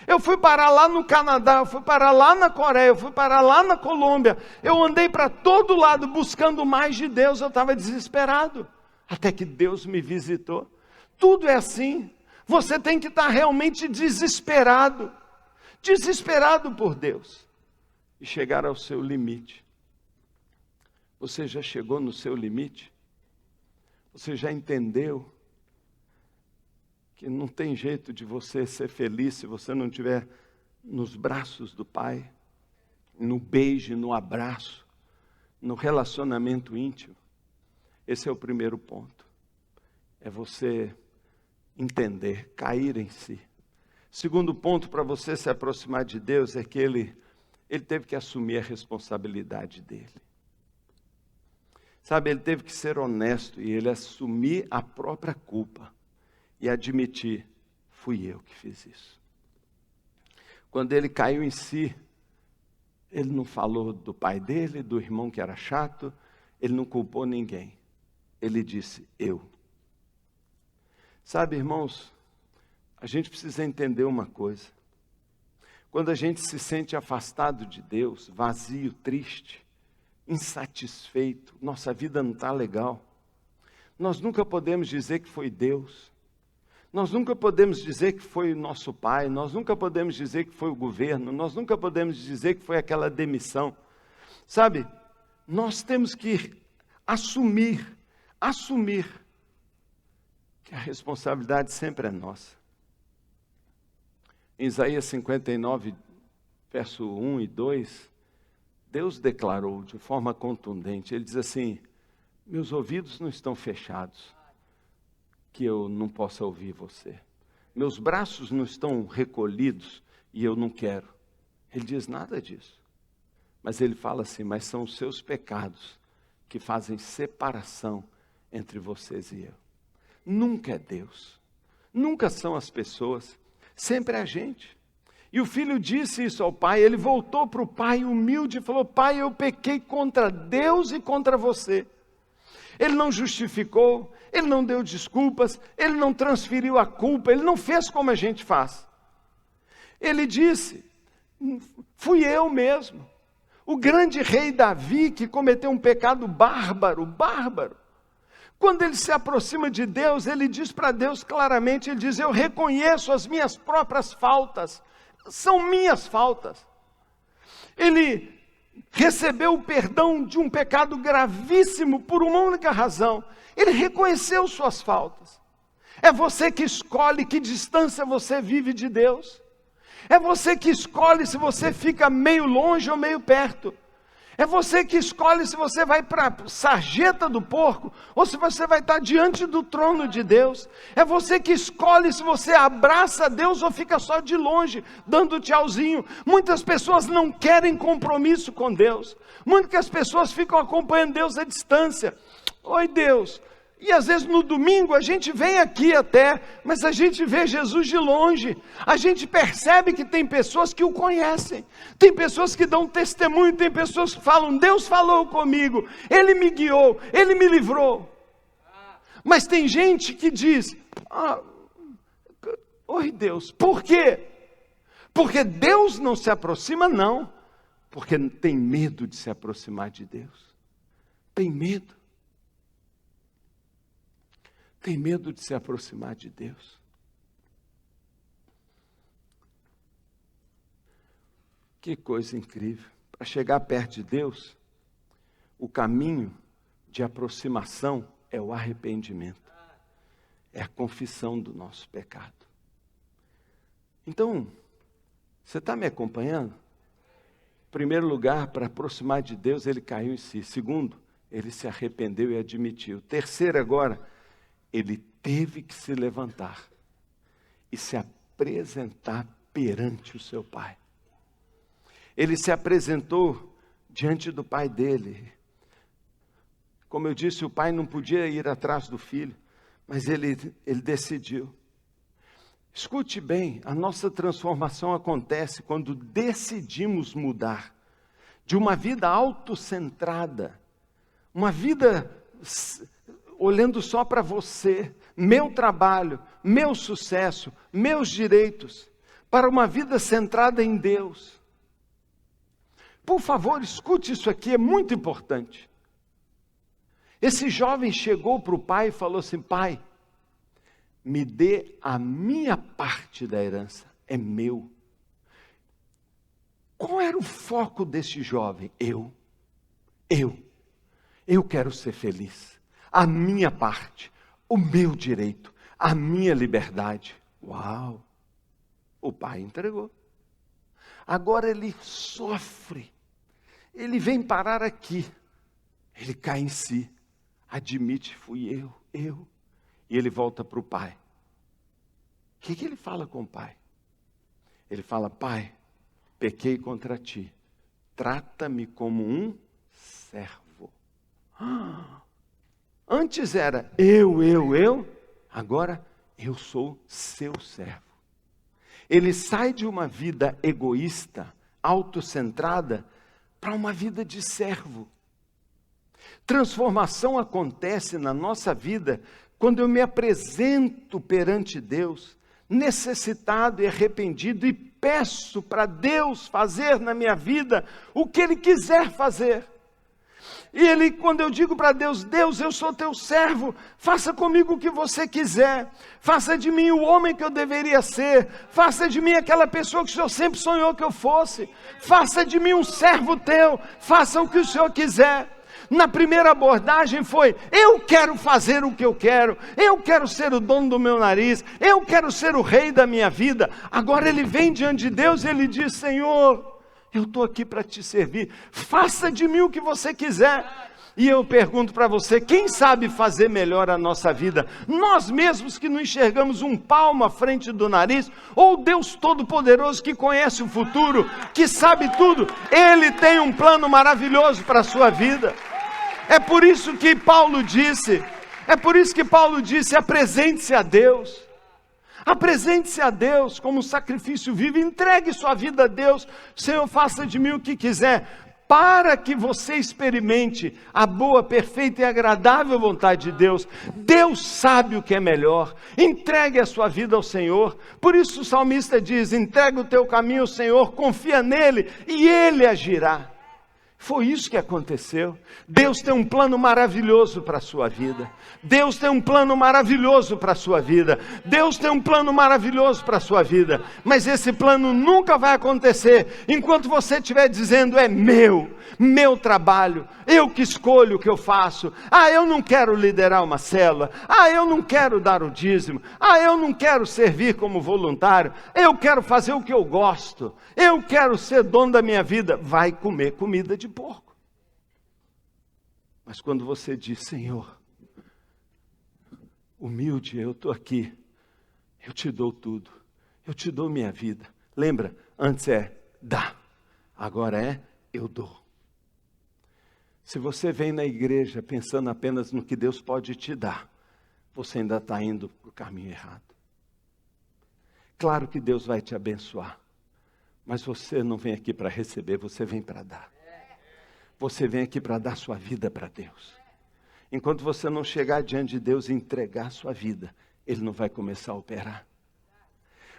Eu fui parar lá no Canadá, eu fui parar lá na Coreia, eu fui parar lá na Colômbia. Eu andei para todo lado buscando mais de Deus, eu estava desesperado. Até que Deus me visitou. Tudo é assim. Você tem que estar realmente desesperado. Desesperado por Deus. E chegar ao seu limite. Você já chegou no seu limite? Você já entendeu que não tem jeito de você ser feliz se você não estiver nos braços do Pai, no beijo, no abraço, no relacionamento íntimo? Esse é o primeiro ponto. É você entender, cair em si. Segundo ponto para você se aproximar de Deus é que ele teve que assumir a responsabilidade dele. Sabe, ele teve que ser honesto e ele assumir a própria culpa e admitir, fui eu que fiz isso. Quando ele caiu em si, ele não falou do pai dele, do irmão que era chato, ele não culpou ninguém. Ele disse, eu. Sabe, irmãos, a gente precisa entender uma coisa. Quando a gente se sente afastado de Deus, vazio, triste, insatisfeito, nossa vida não está legal, nós nunca podemos dizer que foi Deus, nós nunca podemos dizer que foi o nosso pai, nós nunca podemos dizer que foi o governo, nós nunca podemos dizer que foi aquela demissão. Sabe, nós temos que assumir que a responsabilidade sempre é nossa. Em Isaías 59, verso 1 e 2, Deus declarou de forma contundente, ele diz assim, meus ouvidos não estão fechados, que eu não possa ouvir você. Meus braços não estão recolhidos e eu não quero. Ele diz nada disso. Mas ele fala assim, mas são os seus pecados que fazem separação entre vocês e eu. Nunca é Deus. Nunca são as pessoas. Sempre é a gente. E o filho disse isso ao pai, ele voltou para o pai humilde e falou, pai, eu pequei contra Deus e contra você. ele não justificou, ele não deu desculpas, ele não transferiu a culpa, ele não fez como a gente faz. Ele disse: fui eu mesmo. O grande rei Davi, que cometeu um pecado bárbaro. Quando ele se aproxima de Deus, ele diz para Deus claramente, ele diz: eu reconheço as minhas próprias faltas, são minhas faltas. Ele recebeu o perdão de um pecado gravíssimo por uma única razão: ele reconheceu suas faltas. É você que escolhe que distância você vive de Deus. É você que escolhe se você fica meio longe ou meio perto. É você que escolhe se você vai para a sarjeta do porco ou se você vai estar diante do trono de Deus. É você que escolhe se você abraça Deus ou fica só de longe, dando tchauzinho. Muitas pessoas não querem compromisso com Deus. Muitas pessoas ficam acompanhando Deus à distância. Oi, Deus. E às vezes no domingo a gente vem aqui até, mas a gente vê Jesus de longe. A gente percebe que tem pessoas que o conhecem, tem pessoas que dão testemunho, tem pessoas que falam: Deus falou comigo, Ele me guiou, Ele me livrou. Mas tem gente que diz: oi Deus, por quê? Porque Deus não se aproxima? Não, porque tem medo de se aproximar de Deus. Tem medo. Tem medo de se aproximar de Deus. Que coisa incrível. Para chegar perto de Deus, o caminho de aproximação é o arrependimento. É a confissão do nosso pecado. Então, você está me acompanhando? Em primeiro lugar, para aproximar de Deus, ele caiu em si. Segundo, ele se arrependeu e admitiu. Terceiro, agora, ele teve que se levantar e se apresentar perante o seu pai. Ele se apresentou diante do pai dele. Como eu disse, o pai não podia ir atrás do filho, mas ele decidiu. Escute bem, a nossa transformação acontece quando decidimos mudar de uma vida autocentrada, uma vida olhando só para você, meu trabalho, meu sucesso, meus direitos, para uma vida centrada em Deus. Por favor, escute isso aqui, é muito importante. Esse jovem chegou para o pai e falou assim: pai, me dê a minha parte da herança, é meu. Qual era o foco desse jovem? Eu quero ser feliz. A minha parte, o meu direito, a minha liberdade. Uau! O pai entregou. Agora ele sofre. Ele vem parar aqui. Ele cai em si. Admite: fui eu. E ele volta para o pai. O que ele fala com o pai? Ele fala: pai, pequei contra ti. Trata-me como um servo. Antes era eu, agora eu sou seu servo. Ele sai de uma vida egoísta, autocentrada, para uma vida de servo. Transformação acontece na nossa vida quando eu me apresento perante Deus, necessitado e arrependido, e peço para Deus fazer na minha vida o que Ele quiser fazer. E quando eu digo para Deus: Deus, eu sou teu servo, faça comigo o que você quiser, faça de mim o homem que eu deveria ser, faça de mim aquela pessoa que o Senhor sempre sonhou que eu fosse, faça de mim um servo teu, faça o que o Senhor quiser. Na primeira abordagem foi: eu quero fazer o que eu quero ser o dono do meu nariz, eu quero ser o rei da minha vida. Agora ele vem diante de Deus e ele diz: Senhor, eu estou aqui para te servir, faça de mim o que você quiser. E eu pergunto para você: quem sabe fazer melhor a nossa vida? Nós mesmos que não enxergamos um palmo à frente do nariz, ou Deus Todo-Poderoso que conhece o futuro, que sabe tudo? Ele tem um plano maravilhoso para a sua vida. É por isso que Paulo disse, apresente-se a Deus. Apresente-se a Deus como um sacrifício vivo, entregue sua vida a Deus. Senhor, faça de mim o que quiser. para que você experimente a boa, perfeita e agradável vontade de Deus. Deus sabe o que é melhor. Entregue a sua vida ao Senhor. Por isso o salmista diz: entrega o teu caminho ao Senhor, confia nele e ele agirá. Foi isso que aconteceu. Deus tem um plano maravilhoso para a sua vida. Deus tem um plano maravilhoso para a sua vida. Deus tem um plano maravilhoso para a sua vida. Mas esse plano nunca vai acontecer enquanto você estiver dizendo: é meu trabalho, eu que escolho o que eu faço. Eu não quero liderar uma célula. Eu não quero dar o dízimo. Eu não quero servir como voluntário. Eu quero fazer o que eu gosto. Eu quero ser dono da minha vida. Vai comer comida de porco. Mas quando você diz: Senhor, humilde, eu estou aqui, eu te dou tudo, eu te dou minha vida. Lembra, antes dá, agora eu dou. Se você vem na igreja pensando apenas no que Deus pode te dar, você ainda está indo para o caminho errado. Claro que Deus vai te abençoar, mas você não vem aqui para receber, você vem para dar. Você vem aqui para dar sua vida para Deus. Enquanto você não chegar diante de Deus e entregar sua vida, Ele não vai começar a operar.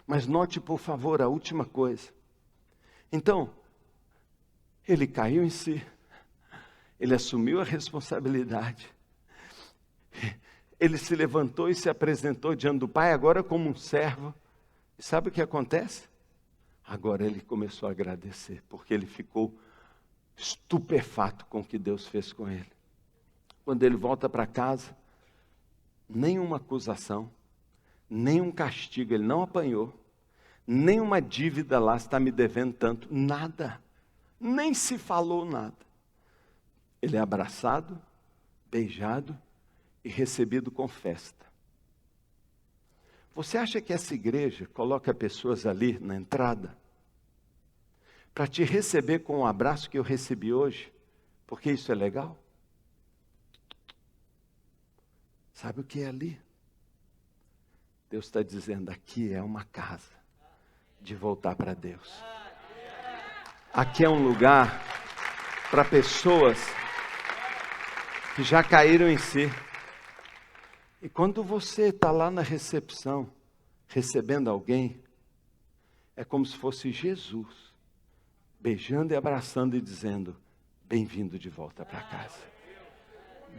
Mas note, por favor, a última coisa. Então, ele caiu em si. Ele assumiu a responsabilidade. Ele se levantou e se apresentou diante do Pai, agora como um servo. E sabe o que acontece? Agora ele começou a agradecer, porque ele ficou estupefato com o que Deus fez com ele. Quando ele volta para casa, nenhuma acusação, nenhum castigo, ele não apanhou, nenhuma dívida lá está me devendo tanto, nada, nem se falou nada. Ele é abraçado, beijado e recebido com festa. Você acha que essa igreja coloca pessoas ali na entrada para te receber com o abraço que eu recebi hoje, porque isso é legal? Sabe o que é ali? Deus está dizendo: aqui é uma casa de voltar para Deus. Aqui é um lugar para pessoas que já caíram em si. E quando você está lá na recepção, recebendo alguém, é como se fosse Jesus beijando e abraçando e dizendo: bem-vindo de volta para casa.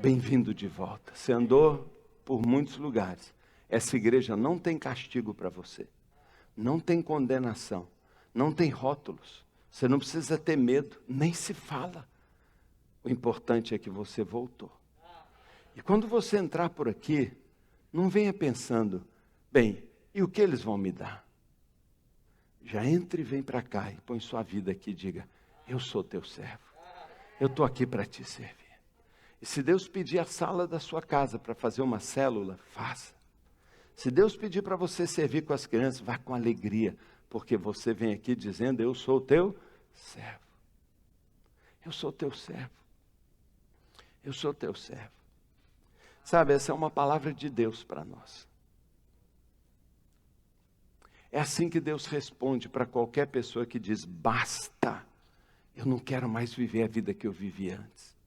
Bem-vindo de volta. Você andou por muitos lugares. Essa igreja não tem castigo para você. Não tem condenação. Não tem rótulos. Você não precisa ter medo. Nem se fala. O importante é que você voltou. E quando você entrar por aqui, não venha pensando: bem, e o que eles vão me dar? Já entre e vem para cá e põe sua vida aqui e diga: eu sou teu servo. Eu estou aqui para te servir. E se Deus pedir a sala da sua casa para fazer uma célula, faça. Se Deus pedir para você servir com as crianças, vá com alegria, porque você vem aqui dizendo: eu sou o teu servo. Eu sou teu servo. Eu sou teu servo. Sabe, essa é uma palavra de Deus para nós. É assim que Deus responde para qualquer pessoa que diz: basta, eu não quero mais viver a vida que eu vivi antes.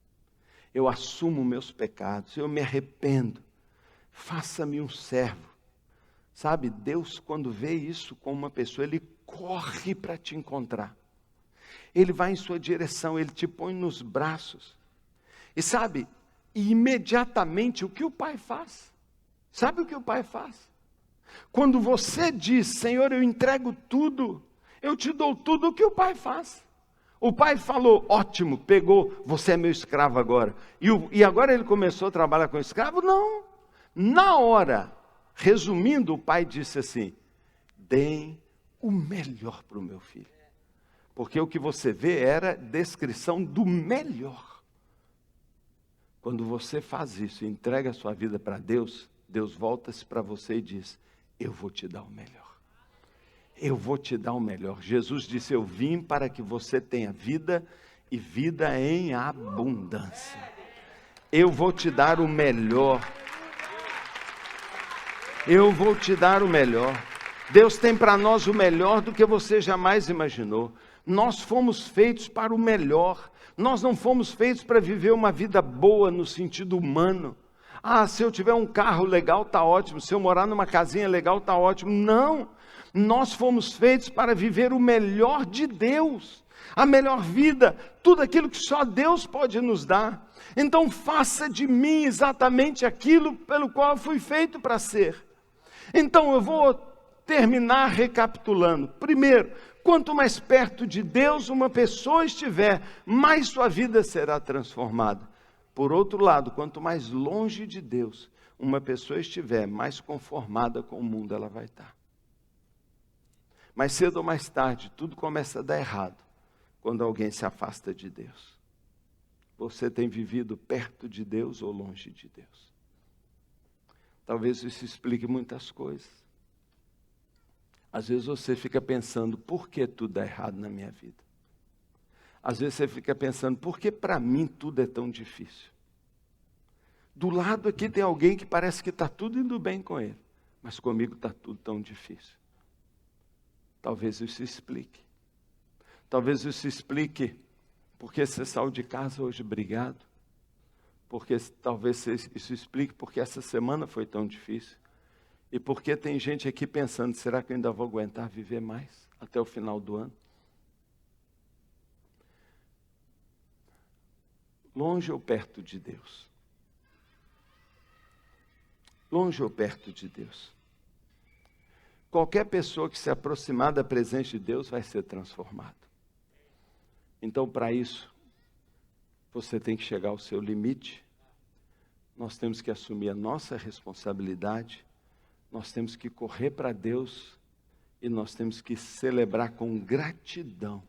Eu assumo meus pecados, eu me arrependo, faça-me um servo. Sabe, Deus, quando vê isso com uma pessoa, Ele corre para te encontrar. Ele vai em sua direção, Ele te põe nos braços. E sabe, imediatamente o que o Pai faz? Sabe o que o Pai faz? Quando você diz: Senhor, eu entrego tudo, eu te dou tudo, o que o Pai faz? O Pai falou: ótimo, pegou, você é meu escravo agora. E agora ele começou a trabalhar com escravo? Não. Na hora, resumindo, o Pai disse assim: deem o melhor para o meu filho. Porque o que você vê era descrição do melhor. Quando você faz isso e entrega a sua vida para Deus, Deus volta-se para você e diz: eu vou te dar o melhor. Eu vou te dar o melhor. Jesus disse: eu vim para que você tenha vida e vida em abundância. Eu vou te dar o melhor. Eu vou te dar o melhor. Deus tem para nós o melhor do que você jamais imaginou. Nós fomos feitos para o melhor. Nós não fomos feitos para viver uma vida boa no sentido humano. Se eu tiver um carro legal, está ótimo. Se eu morar numa casinha legal, está ótimo. Não, nós fomos feitos para viver o melhor de Deus. A melhor vida, tudo aquilo que só Deus pode nos dar. Então faça de mim exatamente aquilo pelo qual eu fui feito para ser. Então eu vou terminar recapitulando. Primeiro, quanto mais perto de Deus uma pessoa estiver, mais sua vida será transformada. Por outro lado, quanto mais longe de Deus uma pessoa estiver, mais conformada com o mundo ela vai estar. Mais cedo ou mais tarde, tudo começa a dar errado quando alguém se afasta de Deus. Você tem vivido perto de Deus ou longe de Deus? Talvez isso explique muitas coisas. Às vezes você fica pensando, por que tudo dá errado na minha vida? Às vezes você fica pensando, por que para mim tudo é tão difícil? Do lado aqui tem alguém que parece que está tudo indo bem com ele, mas comigo está tudo tão difícil. Talvez isso explique. Talvez isso explique porque você saiu de casa hoje brigado. Porque talvez isso explique porque essa semana foi tão difícil. E porque tem gente aqui pensando, será que eu ainda vou aguentar viver mais até o final do ano? Longe ou perto de Deus? Longe ou perto de Deus? Qualquer pessoa que se aproximar da presença de Deus vai ser transformada. Então, para isso, você tem que chegar ao seu limite. Nós temos que assumir a nossa responsabilidade. Nós temos que correr para Deus e nós temos que celebrar com gratidão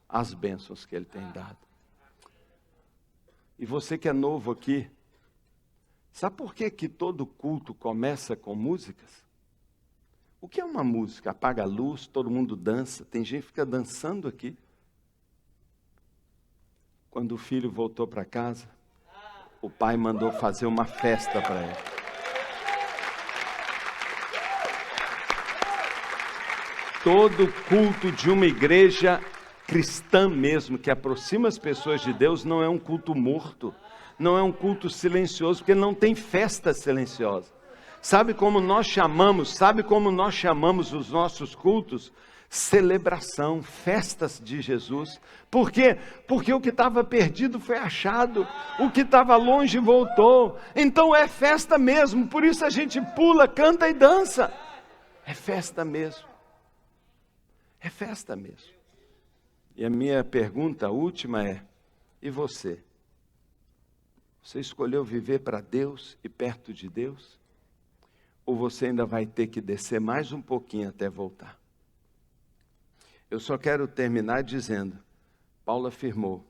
as bênçãos que Ele tem dado. E você que é novo aqui, sabe por que todo culto começa com músicas? O que é uma música? Apaga a luz, todo mundo dança, tem gente que fica dançando aqui. Quando o filho voltou para casa, o pai mandou fazer uma festa para ele. Todo culto de uma igreja cristã mesmo, que aproxima as pessoas de Deus, não é um culto morto, não é um culto silencioso, porque não tem festa silenciosa. Sabe como nós chamamos os nossos cultos? Celebração, festas de Jesus. Por quê? Porque o que estava perdido foi achado, o que estava longe voltou. Então é festa mesmo, por isso a gente pula, canta e dança. É festa mesmo. É festa mesmo. E a minha pergunta última é, e você? Você escolheu viver para Deus e perto de Deus? Ou você ainda vai ter que descer mais um pouquinho até voltar? Eu só quero terminar dizendo, Paulo afirmou,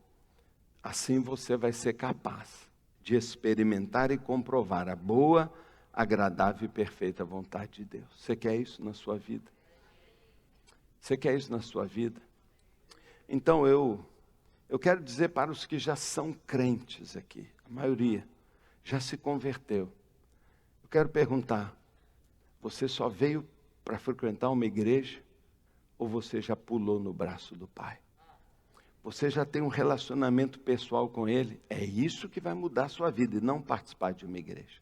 assim você vai ser capaz de experimentar e comprovar a boa, agradável e perfeita vontade de Deus. Você quer isso na sua vida? Você quer isso na sua vida? Então eu quero dizer para os que já são crentes aqui, a maioria já se converteu. Eu quero perguntar, você só veio para frequentar uma igreja ou você já pulou no braço do Pai? Você já tem um relacionamento pessoal com Ele? É isso que vai mudar a sua vida e não participar de uma igreja.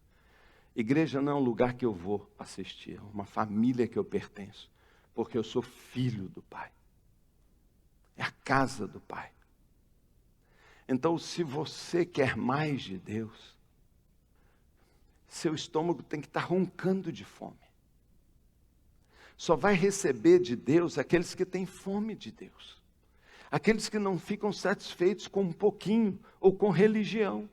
Igreja não é um lugar que eu vou assistir, é uma família que eu pertenço, porque eu sou filho do Pai. É a casa do Pai. Então, se você quer mais de Deus, seu estômago tem que estar roncando de fome. Só vai receber de Deus aqueles que têm fome de Deus. Aqueles que não ficam satisfeitos com um pouquinho ou com religião.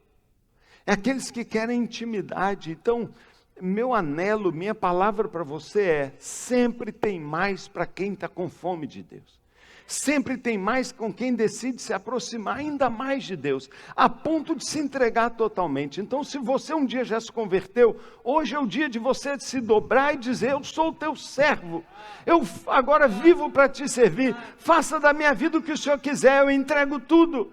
É aqueles que querem intimidade. Então, meu anelo, minha palavra para você é, sempre tem mais para quem está com fome de Deus. Sempre tem mais com quem decide se aproximar ainda mais de Deus, a ponto de se entregar totalmente. Então, se você um dia já se converteu, hoje é o dia de você se dobrar e dizer, eu sou o teu servo, eu agora vivo para te servir, faça da minha vida o que o Senhor quiser, eu entrego tudo.